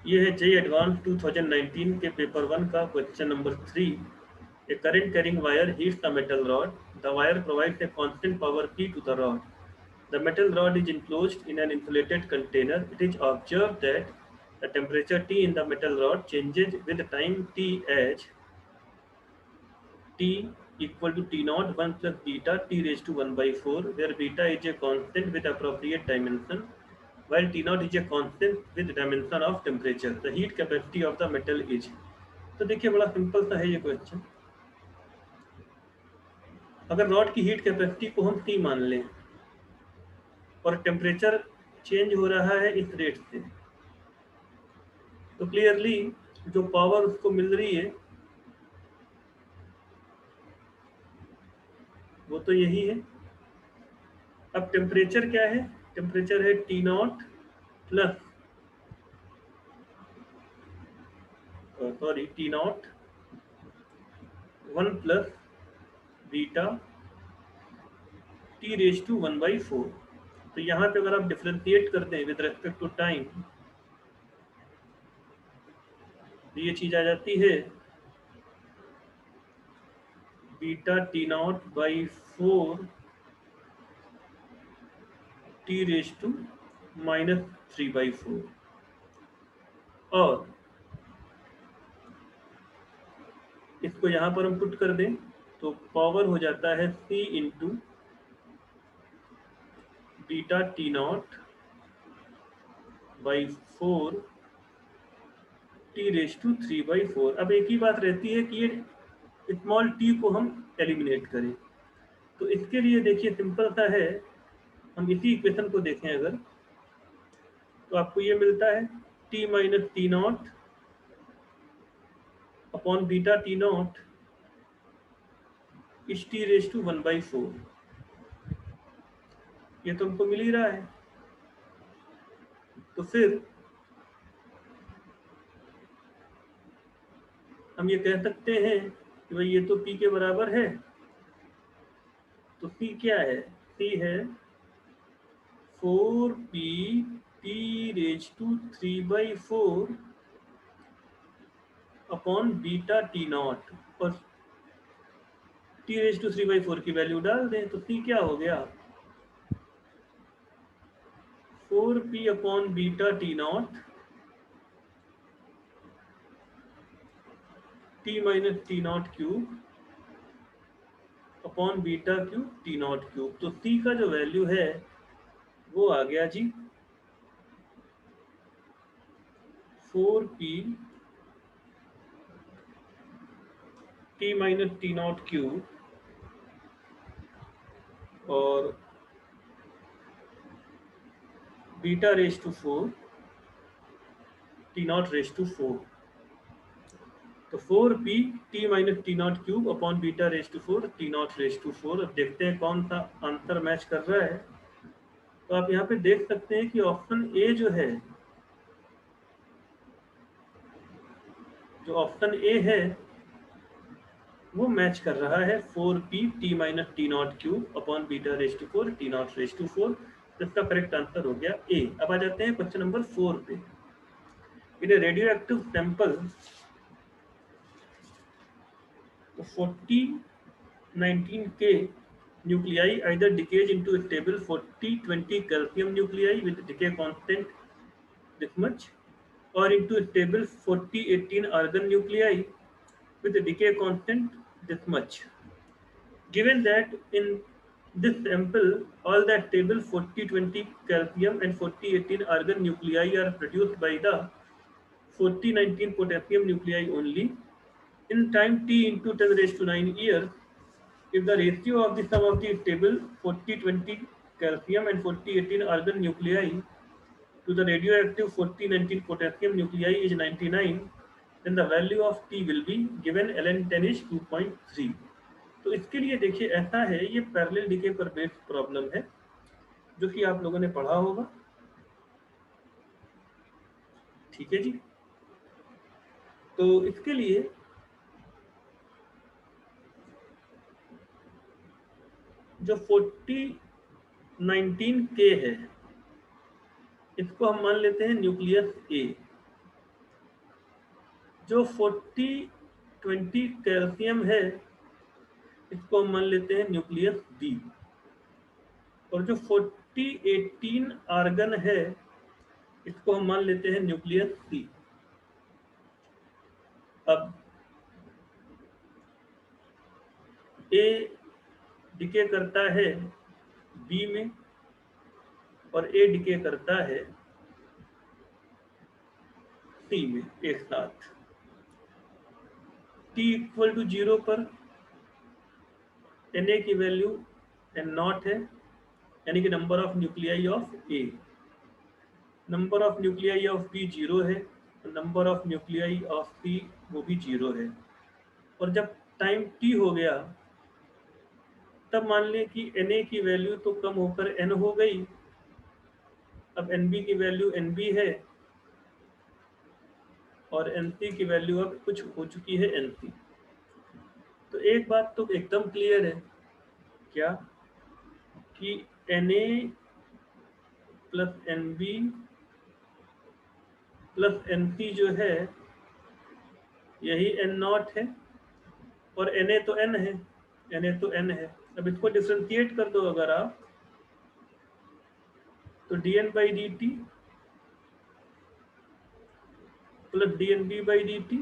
ये है JEE advance 2019 के पेपर 1 का question number 3। A current carrying wire heats a metal rod. The wire provides a constant power P to the rod. The metal rod is enclosed in an insulated container. It is observed that the temperature T in the metal rod changes with time T as T equal to T naught 1 plus beta T raised to 1 by 4, where beta is a constant with appropriate dimension, while T naught is a constant with dimension of temperature. The heat capacity of the metal is। तो देखिए बड़ा simple सा है ये question. अगर rod की heat capacity को हम T मान लें और टेम्परेचर चेंज हो रहा है इस रेट से, तो क्लियरली जो पावर उसको मिल रही है वो तो यही है। अब टेम्परेचर क्या है? टेम्परेचर है T naught plus T naught 1 plus beta T raise to 1 by 4। तो यहाँ पे अगर आप डिफ्रेंशिएट कर दें विद रेस्पेक्ट टू टाइम, तो ये चीज आ जाती है beta T naught by 4 T raise to -3/4। और इसको यहाँ पर हम पुट कर दें तो पावर हो जाता है C into beta T naught by 4 T raise to 3/4। अब एक ही बात रहती है कि ये स्मॉल t को हम एलिमिनेट करें। तो इसके लिए देखिए सिंपल सा है, हम इसी इक्वेशन को देखें अगर, तो आपको ये मिलता है T minus T not upon beta T not इस T रेज टू 1/4। ये तो हमको मिल ही रहा है। तो फिर हम ये कह सकते हैं कि भाई ये तो P के बराबर है। तो C क्या है? C है 4P T raise to 3/4 upon beta T naught, और T रेज टू 3/4 की वैल्यू डाल दें तो C क्या हो गया? 4P upon beta T naught T minus T naught cube upon beta cube T naught cube. तो C का जो वैल्यू है वो आ गया जी 4P T minus T naught cube और beta raise to 4 T naught raise to 4। तो 4P T minus T naught cube upon beta raise to 4 T naught raise to 4। अब देखते हैं कौन सा आंसर मैच कर रहा है। तो आप यहाँ पे देख सकते हैं कि ऑप्शन ए जो है, जो ऑप्शन ए है वो मैच कर रहा है 4P T minus T naught cube upon beta raise to 4 T naught raise to 4। तो इसका करेक्ट आंसर हो गया ए। अब आ जाते हैं क्वेश्चन नंबर 4 पे। In a radioactive sample 4019K nuclei either decays into a stable 4020 calcium nuclei with decay constant this much, or into stable 4018 argon nuclei with a decay constant this much. Given that in this sample all the stable 4020 calcium and 4018 argon nuclei are produced by the 4019 potassium nuclei only, in time t into 10 raised to 9 years, if the ratio of the sum of the stable 4020 calcium and 4018 argon nuclei to the radioactive 4019 potassium nuclei is 99, then the value of t will be given ln 10 is 2.3। तो इसके लिए देखिए ऐसा है, ये parallel DK पर based problem है जो कि आप लोगों ने पढ़ा होगा। ठीक है जी। तो इसके लिए जो 4019K है इसको हम मान लेते हैं न्यूक्लियस ए। जो 40-20 कैल्शियम है इसको हम मान लेते हैं न्यूक्लियस बी, और जो 40-18 आर्गन है इसको हम मान लेते हैं न्यूक्लियस सी। अब ए डिके करता है बी में और ए डिके करता है सी में एक साथ। टी इक्वल टू 0 पर Na की वैल्यू N0 है, यानी कि number of nuclei of A. Number of nuclei of B 0 है, number of nuclei of C वो भी 0 है। और जब टाइम टी हो गया तब मान लें कि Na की वैल्यू तो कम होकर N हो गई। अब Nb की वैल्यू Nb है और Nc की वैल्यू अब कुछ हो चुकी है Nc। तो एक बात तो एकदम क्लियर है, क्या कि Na plus Nb plus Nc जो है यही N0 है, और Na तो N है, Na तो N है। अब इसको डिफ्रेंशिएट कर दो अगर आप, तो dN by d T plus dNb by d T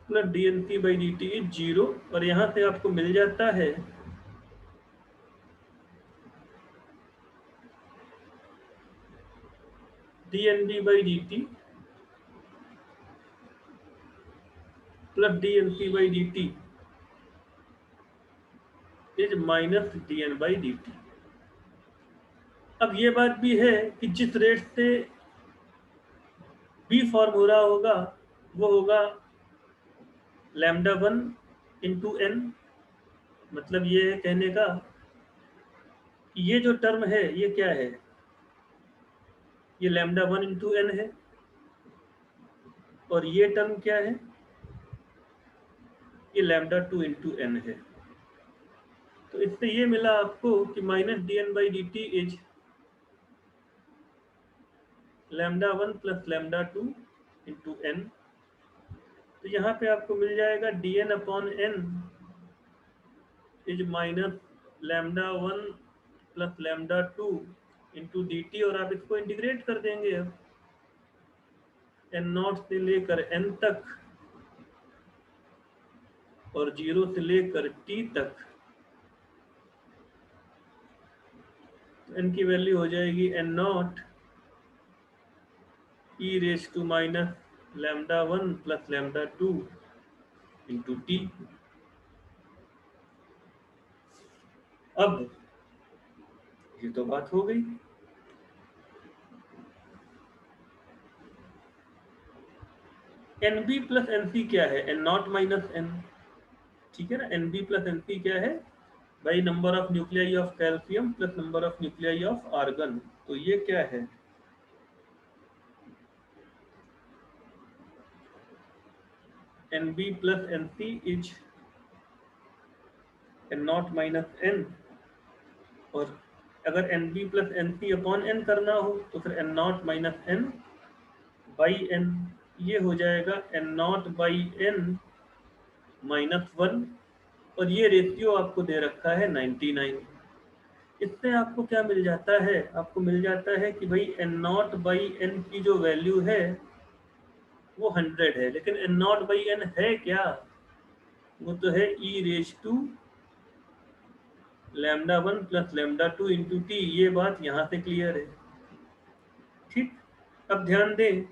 plus dNc by d t is 0, और यहाँ से आपको मिल जाता है dNb by d T plus dNc by d t is minus dN by d T. अब ये बात भी है कि जिस रेट से बी फॉर्म हो रहा होगा वो होगा λ1 इंटू एन। मतलब ये है कहने का कि ये जो टर्म है ये क्या है, ये λ1 इंटू एन है, और ये टर्म क्या है, ये λ2 इंटू एन है। तो इससे ये मिला आपको कि minus dN by d t is λ1 plus λ2 into N. तो यहाँ पे आपको मिल जाएगा dN upon N is minus λ1 plus λ2 into d t, और आप इसको इंटीग्रेट कर देंगे अब N0 से लेकर N तक और 0 से लेकर T तक। तो N की वैल्यू हो जाएगी N0 e raise to minus λ1 plus λ2 into t. अब ये तो बात हो गई। Nb प्लस Nc क्या है, N0 माइनस N, ठीक है ना। Nb प्लस Nc क्या है भाई, number of nuclei of calcium plus number of nuclei of argon. तो ये क्या है, Nb plus Nc is N0 minus N, और अगर Nb plus Nc upon N करना हो तो फिर N0 minus N by N। ये हो जाएगा N0 बाई N माइनस 1, और ये रेशियो आपको दे रखा है 99। इससे आपको क्या मिल जाता है, आपको मिल जाता है कि भाई N0 बाई N की जो वैल्यू है वो 100 है, लेकिन N0 बाई N है क्या, वो तो है e raise to λ1 plus λ2 into t. ये बात यहाँ से क्लियर है, ठीक। अब ध्यान दें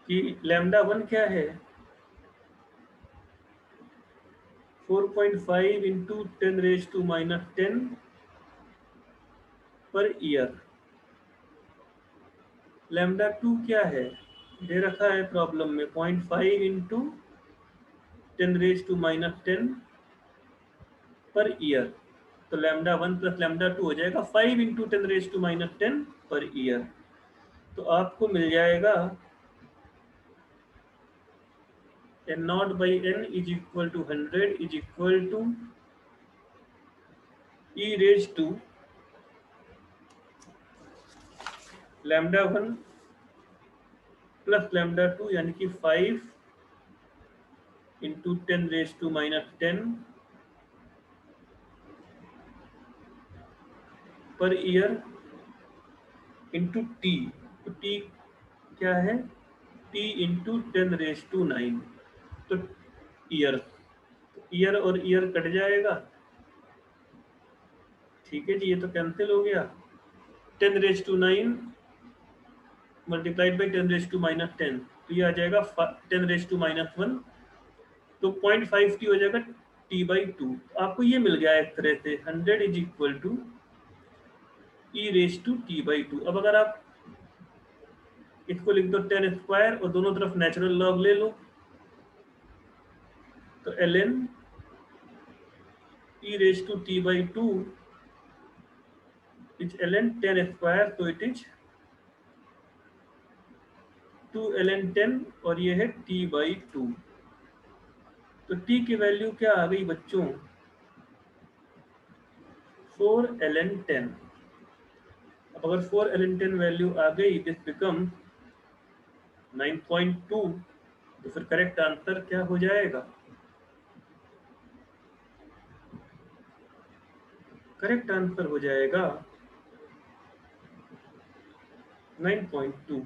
कि λ1 क्या है, 4.5 इंटू 10 रेज टू माइनस 10 पर ईयर। λ2 क्या है, दे रखा है प्रॉब्लम में 0.5 इंटू 10 रेज टू माइनस 10 पर ईयर। तो λ1 प्लस λ2 हो जाएगा 5 इंटू 10 रेज टू माइनस 10 पर ईयर। तो आपको मिल जाएगा n naught by n is equal to 100 is equal to e raised to lambda 1 plus lambda 2 यानी कि 5 इंटू 10 रेज टू माइनस 10 पर ईयर इंटू टी। तो टी क्या है? T into 10 raise to 9। तो ईयर, ईयर और ईयर कट जाएगा, ठीक है जी, ये तो कैंसिल हो गया। 10 raise to 9 multiplied by 10 raise to minus 10, तो ये आ जाएगा 10 रेज टू माइनस 1, तो 0.5 टी हो जाएगा टी बाई 2। आपको ये मिल गया एक तरह से 100 is equal to e raise to T by 2। अब अगर आप इसको लिख दो 10 स्क्वायर और दोनों तरफ नेचुरल लॉग ले लो, तो ln e raise to T by 2 is ln 10 square, तो इट इज 2 ln 10 और ये है t बाई 2। तो t की वैल्यू क्या आ गई बच्चों? 4 ln 10। अब अगर 4 ln 10 वैल्यू आ गई, दिस बिकम 9.2, तो फिर करेक्ट आंसर क्या हो जाएगा? करेक्ट आंसर हो जाएगा 9.2।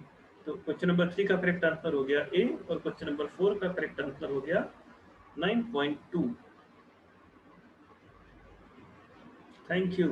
तो क्वेश्चन नंबर 3 का करेक्ट आंसर हो गया ए, और क्वेश्चन नंबर 4 का करेक्ट आंसर हो गया 9.2। Thank you.